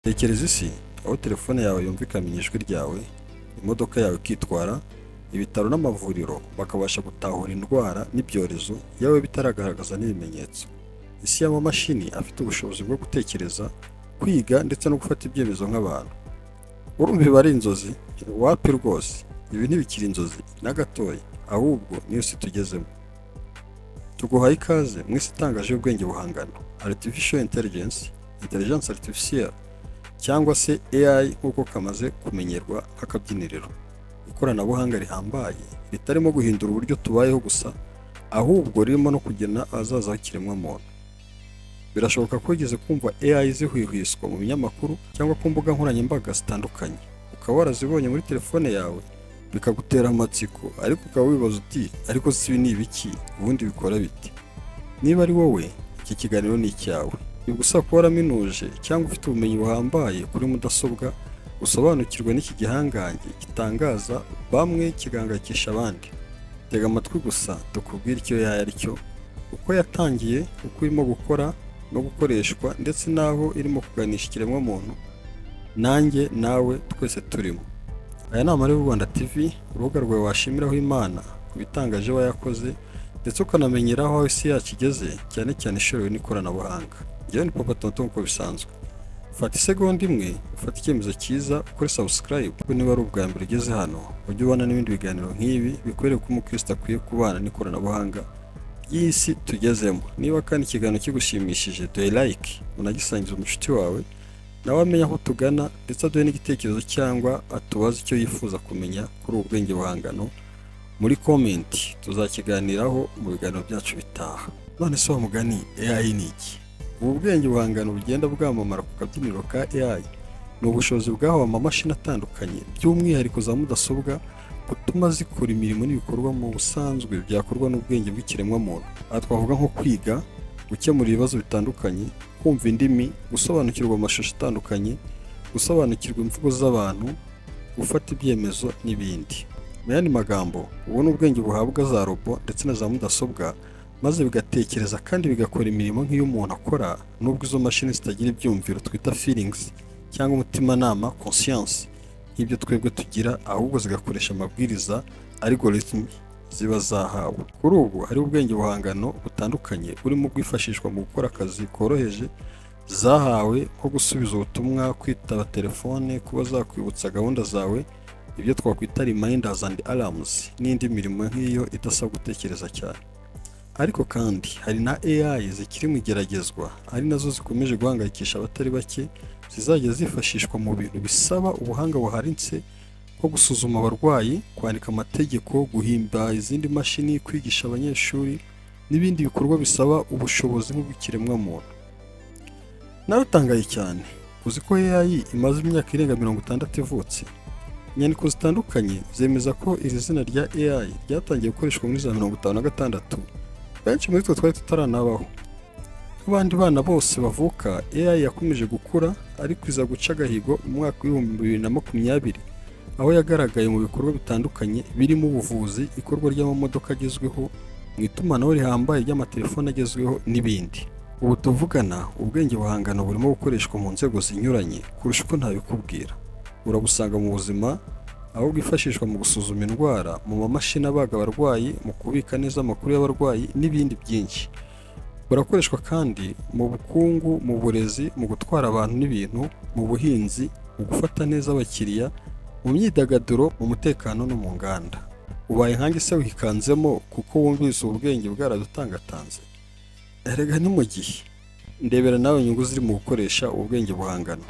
Tekereza isi aho telefone yawe yumva ikamenya ijwi ryawe, imodoka yawe ikitwara, ibitaro n'amavuriro bakabasha gutahura indwara n'ibyorezo yawe bitaragaragaza n'ibimenyetso. Isi y'amamashini afite ubushobozi bwo gutekereza, kwiga ndetse no gufata ibyemezo nk'abantu. Urumva ibi ari inzozi? Wapi rwose, ibi ntibikiri inzozi na gatoya, ahubwo niyo si tugezemo. Tuguhaye ikaze mu isi itangaje y'ubwenge buhangano, Artificial Intelligence, Intelligence Artificielle, cyangwa se AI nk'uko kamaze kumenyerwa nk'akabyiniriro. Ikoranabuhanga rihambaye ritarimo guhindura uburyo tubayeho gusa, ahubwo ririmo no kugena ahazaza h'ikiremwamuntu. Birashoboka ko wigeze kumva AI zihwihwiswa mu binyamakuru cyangwa ku mbuga nkoranyambaga zitandukanye, ukaba warazibonye muri telefone yawe bikagutera amatsiko, ariko ukaba wibaza uti ariko si ibi ni ibiki, ubundi bikora biti? Niba ari wowe, iki kiganiro ni icyawe. Bigusaba kuba waraminuje cyangwa ufite ubumenyi buhambaye kuri mudasobwa, usobanukirwa n'iki gihangange gitangaza bamwe kigangayikisha abandi. Tega amatwi gusa tukubwire icyo AI ari cyo, uko yatangiye, uko irimo gukora no gukoreshwa, ndetse n'aho irimo kuganisha ikiremwamuntu. Nanjye nawe twese turimo. Aya ni Amarebe Rwanda TV, urubuga rwawe washimiraho Imana ku bitangaje wayakoze, ndetse ukanamenyeraho aho isi yacu igeze, cyane cyane ishorewe n'ikoranabuhanga. Njyewe ni Papa Tonto nk'uko bisanzwe. Fata isegonda imwe, ufate icyemezo cyiza, ukore subscribe kuko niba ari ubwa mbere ugeze hano, ujye ubona n'ibindi biganiro nk'ibi bikwereka ko umukristo akwiye kubana n'ikoranabuhanga y'isi tugezemo. Niba kandi ikiganiro kigushimishije, duhe like, unagisangiza umushuti wawe, nawe amenya aho tugana, ndetse aduhe n'igitekerezo cyangwa atubaze icyo yifuza kumenya kuri ubu bwenge buhangano. Muri comment tuzakiganiraho mu biganiro byacu bitaha. None se wa mugani, AI ni iki? Ubu bwenge buhangano bugenda bwamamara ku kabyiniro ka AI ni ubushobozi bwahawe amamashini atandukanye, by'umwihariko za mudasobwa, butuma zikora imirimo n'ibikorwa mu busanzwe byakorwa n'ubwenge bw'ikiremwamuntu. Aha twavuga nko kwiga, gukemura ibibazo bitandukanye, kumva indimi, gusobanukirwa amashusho atandukanye, gusobanukirwa imvugo z'abantu, gufata ibyemezo n'ibindi. Mu yandi magambo, ubu ni ubwenge buhabwa za robo ndetse na za mudasobwa, maze bigatekereza kandi bigakora imirimo nk'iy'umuntu akora, nubwo izo mashini zitagira ibyumviro twita feelings cyangwa umutimanama conscience nk'ibyo twebwe tugira, ahubwo zigakoresha amabwiriza algorithm ziba zahawe. Kuri ubu hari ubwenge buhangano butandukanye burimo bwifashishwa mu gukora akazi koroheje zahawe, nko gusubiza ubutumwa, kwitaba telefone, kuba zakwibutsa gahunda zawe, ibyo twakwita reminders and alarms, n'indi mirimo nk'iyo idasaba gutekereza cyane. Ariko kandi hari na AI zikiri mu igeragezwa, ari nazo zikomeje guhangayikisha abatari bake, zizajya zifashishwa mu bintu bisaba ubuhanga buharitse, nko gusuzuma abarwayi, kwandika amategeko, guhimba izindi mashini, kwigisha abanyeshuri, n'ibindi bikorwa bisaba ubushobozi nk'ubw'ikiremwamuntu. Naratangaye cyane, uzi ko AI imaze imyaka irenga 60 ivutse. Inyandiko zitandukanye zemeza ko iri zina rya AI ryatangiye gukoreshwa muri za 1956. Benshi muri twe twari tutaranabaho. Abandi bana bose bavuka, AI yakomeje gukura, ariko iza guca agahigo mu mwaka w'ibihumbi 2020, aho yagaragaye mu bikorwa bitandukanye birimo ubuvuzi, ikorwa ry'amamodoka agezweho, mu itumanaho rihambaye ry'amatelefone agezweho n'ibindi. Ubu tuvugana, ubwenge buhangano burimo gukoreshwa mu nzego zinyuranye kurusha uko ntabikubwira. Urabusanga mu buzima, aho bwifashishwa mu gusuzuma indwara, mu mamashini abaga abarwayi, mu kubika neza amakuru y'abarwayi n'ibindi byinshi. Burakoreshwa kandi mu bukungu, mu burezi, mu gutwara abantu n'ibintu, mu buhinzi, mu gufata neza abakiriya, mu myidagaduro, mu mutekano no mu nganda. Ubaye nkange se wikanzemo kuko wumvise ubwenge bwaradutangatanze? Erega ni mu gihe. Ndebera nawe inyungu ziri mu gukoresha ubwenge buhangano.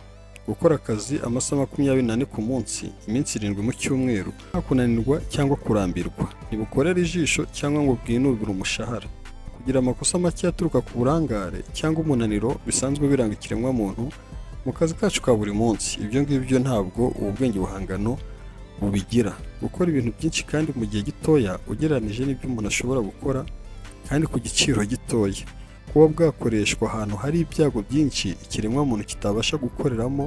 Gukora akazi amasaha 24 ku munsi, iminsi 7 mu cyumweru, nta kunanirwa cyangwa kurambirwa. Ntibukorera ijisho cyangwa ngo bwinubire umushahara. Kugira amakosa make aturuka ku burangare cyangwa umunaniro bisanzwe biranga ikiremwamuntu mu kazi kacu ka buri munsi. Ibyo ngibyo ntabwo ubu bwenge buhangano bubigira. Gukora ibintu byinshi kandi mu gihe gitoya ugereranije n'ibyo umuntu ashobora gukora, kandi ku giciro gitoya. Kuba bwakoreshwa ahantu hari ibyago byinshi ikiremwamuntu kitabasha gukoreramo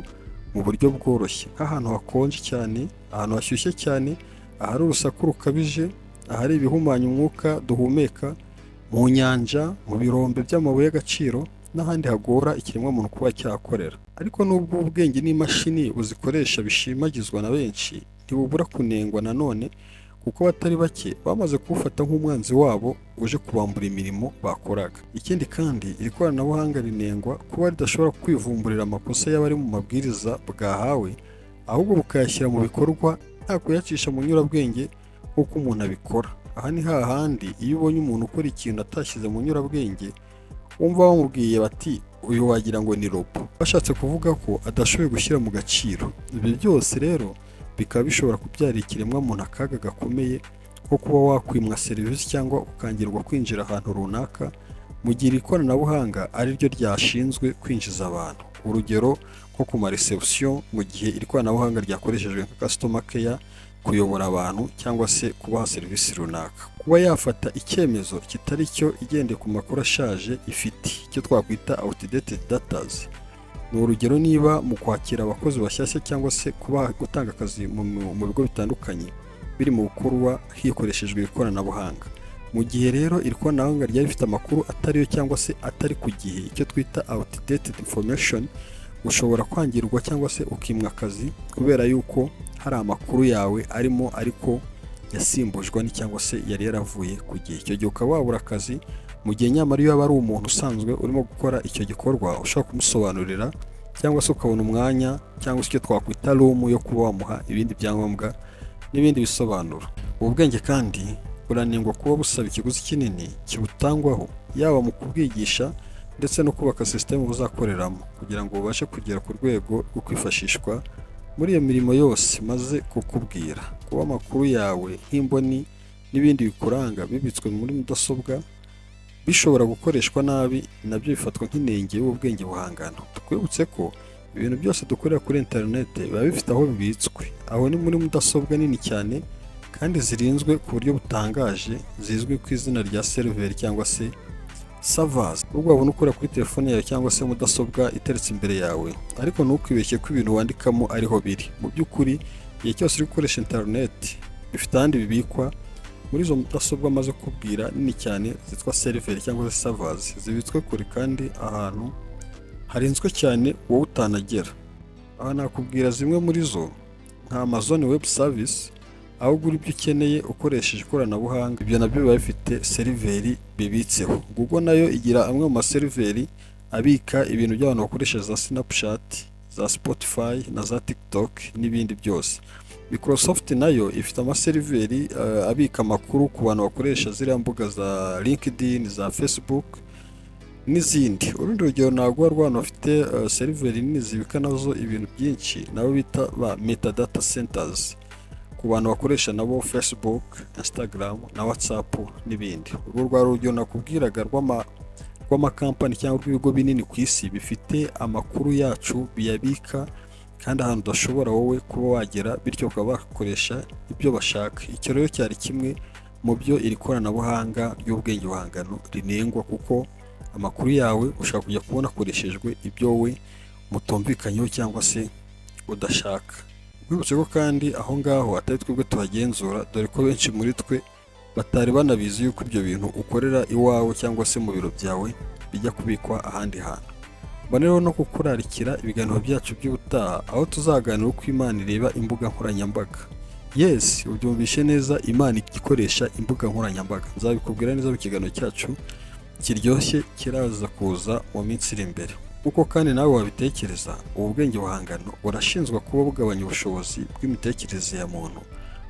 mu buryo bworoshye, nk'ahantu hakonje cyane, ahantu hashyushye cyane, ahari urusaku rukabije, ahari ibihumanya umwuka duhumeka, mu nyanja, mu birombe by'amabuye y'agaciro, n'ahandi hagora ikiremwamuntu kuba cyakorera. Ariko nubwo ubwenge n'imashini buzikoresha bishimagizwa na benshi, ntibubura kunengwa nanone kuko abatari bake bamaze kuwufata nk'umwanzi wabo uje kubambura imirimo bakoraga. Ikindi kandi iri koranabuhanga rinengwa kuba ridashobora kwivumburira amakosa y'abari mu mabwiriza bwahawe, ahubwo bukayashyira mu bikorwa nta kuyacisha mu nyurabwenge nk'uko umuntu abikora. Aha ni hahandi iyo ubonye umuntu ukora ikintu atashyize mu nyurabwenge, wumva bamubwiye bati uyu wagira ngo ni robo, bashatse kuvuga ko adashoboye gushyira mu gaciro. Ibi byose rero bikaba bishobora kubyara ikiremwamuntu akaga gakomeye nko kuba wakwimwa serivisi cyangwa ukangirwa kwinjira ahantu runaka mu gihe iri koranabuhanga ari ryo ryashinzwe kwinjiza abantu. Urugero nko ku ma reception mu gihe iri koranabuhanga ryakoreshejwe nka customer care, kuyobora abantu cyangwa se kubaha serivisi runaka. Kuba yafata icyemezo kitari cyo igendeye ku makuru ashaje ifite, icyo twakwita outdated datas. Ni urugero niba mu kwakira abakozi bashyashya cyangwa se kuba gutanga akazi mu bigo bitandukanye biri mu gukorwa hikoreshejwe ikoranabuhanga. Mu gihe rero iri koranabuhanga ryari rifite amakuru atariyo cyangwa se atari ku gihe, icyo twita outdated information, ushobora kwangirwa cyangwa se ukimwa akazi kubera yuko hari amakuru yawe arimo ariko yasimbujwe cyangwa se yari yaravuye ku gihe. Icyo gihe ukaba wabura akazi, mu gihe nyamara iyo aba ari umuntu usanzwe urimo gukora icyo gikorwa ushobora kumusobanurira cyangwa se ukabona umwanya cyangwa se icyo twakwita room yo kuba wamuha ibindi byangombwa n'ibindi bisobanuro. Ubu bwenge kandi buranengwa kuba busaba ikiguzi kinini kibutangwaho, yaba mu kubwigisha ndetse no kubaka sisitemu buzakoreramo kugira ngo bubashe kugera ku rwego rwo kwifashishwa muri iyo mirimo yose maze kukubwira. Kuba amakuru yawe nk'imboni n'ibindi bikuranga bibitswe muri mudasobwa bishobora gukoreshwa nabi, nabyo bifatwa nk'inenge y'ubwenge buhangano. Twibutse ko ibintu byose dukorera kuri interineti biba bifite aho bibitswe. Aho ni muri mudasobwa nini cyane kandi zirinzwe ku buryo butangaje, zizwi ku izina rya seriveri cyangwa se servers. Ubwo wabona ukora kuri telefone yawe cyangwa se mudasobwa iteretse imbere yawe, ariko ntukibeshye ko ibintu wandikamo ariho biri. Mu by'ukuri igihe cyose uri gukoresha interineti bifite ahandi bibikwa muri izo mudasobwa maze kubwira nini cyane zitwa seriveri cyangwa se servers, zibitswe kure kandi ahantu harinzwe cyane wowe utanagera. Aha nakubwira zimwe muri zo nka Amazon Web Service, aho ugura ibyo ukeneye ukoresheje ikoranabuhanga. Ibyo nabyo biba bifite seriveri bibitseho. Google nayo igira amwe mu maseriveri abika ibintu by'abantu bakoresha za Snapchat, za Spotify na za TikTok n'ibindi byose. Microsoft nayo ifite amaseriveri abika amakuru ku bantu bakoresha ziriya mbuga za LinkedIn, za Facebook n'izindi. Urundi rugero naguha rw'abantu bafite seriveri nini zibika nazo ibintu byinshi, nabo bita ba metadata centers, ku bantu bakoresha nabo Facebook, Instagram na WhatsApp n'ibindi. Urwo rwa rugero nakubwiraga rw'amakampani cyangwa rw'ibigo binini ku isi bifite amakuru yacu biyabika kandi ahantu udashobora wowe kuba wagera, bityo ukaba bakoresha ibyo bashaka. Icyo rero cyari kimwe mu byo iri koranabuhanga ry'ubwenge buhangano rinengwa, kuko amakuru yawe ushaka kujya kubona akoreshejwe ibyo wowe mutumvikanyeho cyangwa se udashaka. Wibutse ko kandi aho ngaho atari twebwe tuhagenzura, dore ko benshi muri twe batari banabizi yuko ibyo bintu ukorera iwawe cyangwa se mu biro byawe bijya kubikwa ahandi hantu. Mboneraho no kukurarikira ibiganiro byacu by'ubutaha, aho tuzaganira uko Imana ireba imbuga nkoranyambaga. Yes, ubyumvishe neza, Imana igikoresha imbuga nkoranyambaga. Nzabikubwira neza mu kiganiro cyacu kiryoshye kiraza kuza mu minsi iri imbere. Uko kandi nawe wabitekereza, ubu bwenge buhangano burashinzwa kuba bugabanya ubushobozi bw'imitekerereze ya muntu,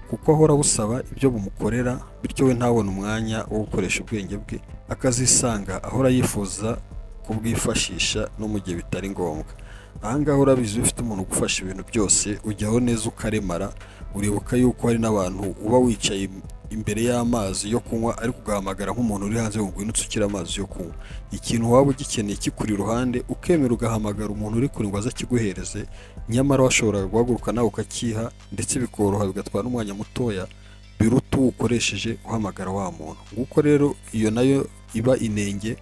kuko ahora busaba ibyo bumukorera, bityo we ntabone umwanya wo gukoresha ubwenge bwe, akazisanga ahora yifuza kubwifashisha no mu gihe bitari ngombwa. Aha ngaha urabizi, ufite umuntu ugufasha ibintu byose, ujyaho neza ukaremara. Uribuka yuko hari n'abantu uba wicaye imbere y'amazi yo kunywa ariko ugahamagara nk'umuntu uri hanze ngo ngwino unsukire amazi yo kunywa. Ikintu waba ugikeneye kikuri iruhande, ukemera ugahamagara umuntu uri kure ngo aze akiguhereze, nyamara washoboraga guhaguruka nawe ukakiha, ndetse bikoroha bigatwara n'umwanya mutoya biruta ukoresheje uhamagara wa muntu. Nguko rero iyo nayo iba inenge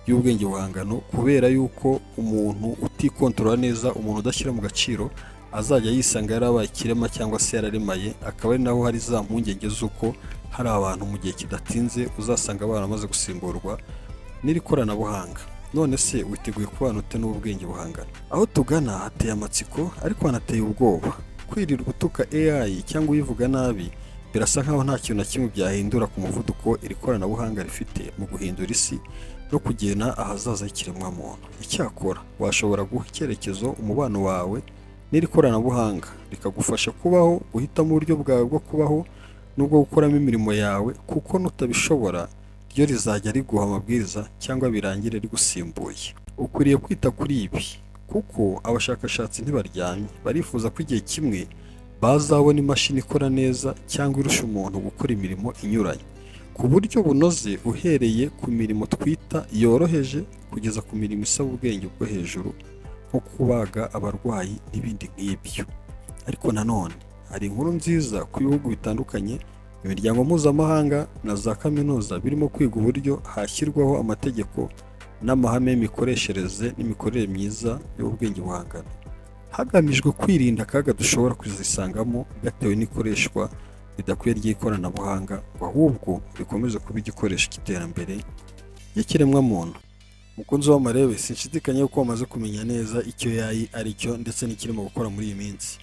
y'ubwenge buhangano, kubera yuko umuntu utikontorora neza, umuntu udashyira mu gaciro, azajya yisanga yarabaye ikirema cyangwa se yararemaye. Akaba ari naho hari za mpungenge z'uko hari abantu mu gihe kidatinze uzasanga baramaze gusimburwa n'iri koranabuhanga. None se witeguye kubana ute n'ubwenge buhangana? Aho tugana hateye amatsiko ariko hanateye ubwoba. Kwirirwa utuka AI cyangwa uyivuga nabi birasa nkaho nta kintu na kimwe byahindura ku muvuduko iri koranabuhanga rifite mu guhindura isi no kugena ahazaza h'ikiremwamuntu. Icyakora washobora guha icyerekezo umubano wawe n'iri koranabuhanga rikagufasha kubaho, guhitamo uburyo bwawe bwo kubaho n'ubwo gukoramo imirimo yawe, kuko nutabishobora ryo rizajya riguha amabwiriza cyangwa birangire rigusimbuye. Ukwiriye kwita kuri ibi kuko abashakashatsi ntibaryamye, barifuza ko igihe kimwe bazabona imashini ikora neza cyangwa irusha umuntu gukora imirimo inyuranye ku buryo bunoze, uhereye ku mirimo twita yoroheje kugeza ku mirimo isaba ubwenge bwo hejuru nko kubaga abarwayi n'ibindi nk'ibyo. Ariko nanone hari inkuru nziza ku bihugu bitandukanye, imiryango mpuzamahanga na za kaminuza birimo kwiga uburyo hashyirwaho amategeko n'amahame y'imikoreshereze n'imikorere myiza y'ubwenge buhangano, hagamijwe kwirinda akaga dushobora kuzisangamo gatewe n'ikoreshwa ridakwiye ry'ikoranabuhanga, ngo ahubwo rikomeze kuba igikoresho cy'iterambere ry'ikiremwamuntu. Mukunzi w'amarebe, sinshidikanya ko wamaze kumenya neza icyo AI ari cyo ndetse n'ikirimo gukora muri iyi minsi.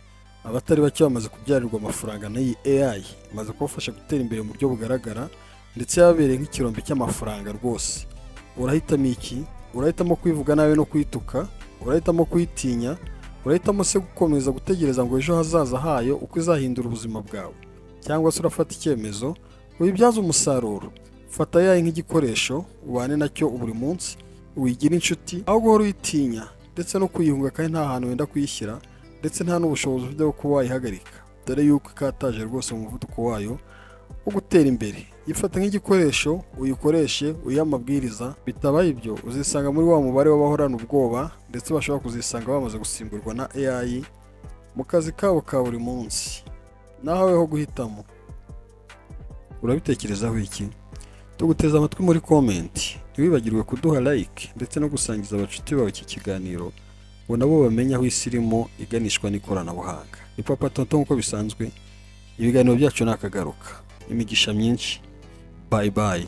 Abatari bake bamaze kubyarirwa amafaranga n'iyi AI, imaze kubafasha gutera imbere mu buryo bugaragara ndetse yabereye nk'ikirombe cy'amafaranga rwose. Urahitamo iki? Urahitamo kwivuga nawe no kwituka? Urahitamo kuyitinya? Urahitamo se gukomeza gutegereza ngo ejo hazaza hayo uko izahindura ubuzima bwawe? Cyangwa se urafata icyemezo uyibyaza umusaruro? Fata AI nk'igikoresho ubane nacyo buri munsi, uyigira inshuti aho guhora uyitinya ndetse no kuyihunga kandi nta hantu wenda kuyishyira ndetse nta n'ubushobozi ufite bwo kuba wayihagarika, dore yuko ikataje rwose mu muvuduko wayo wo gutera imbere. Yifata nk'igikoresho, uyikoreshe, uyihe amabwiriza, bitabaye ibyo uzisanga muri wa mubare w'abahorana ubwoba ndetse bashobora kuzisanga bamaze gusimburwa na AI mu kazi kabo ka buri munsi. Nawe ho guhitamo. Urabitekerezaho iki? Tuguteze amatwi muri comment. Ntiwibagirwe kuduha like ndetse no gusangiza abacuti bawe iki kiganiro ngo nabo bamenye aho isi irimo iganishwa n'ikoranabuhanga. Ni Papa Tonton nk'uko bisanzwe, ibiganiro byacu nakagaruka. Imigisha myinshi. Bye bye.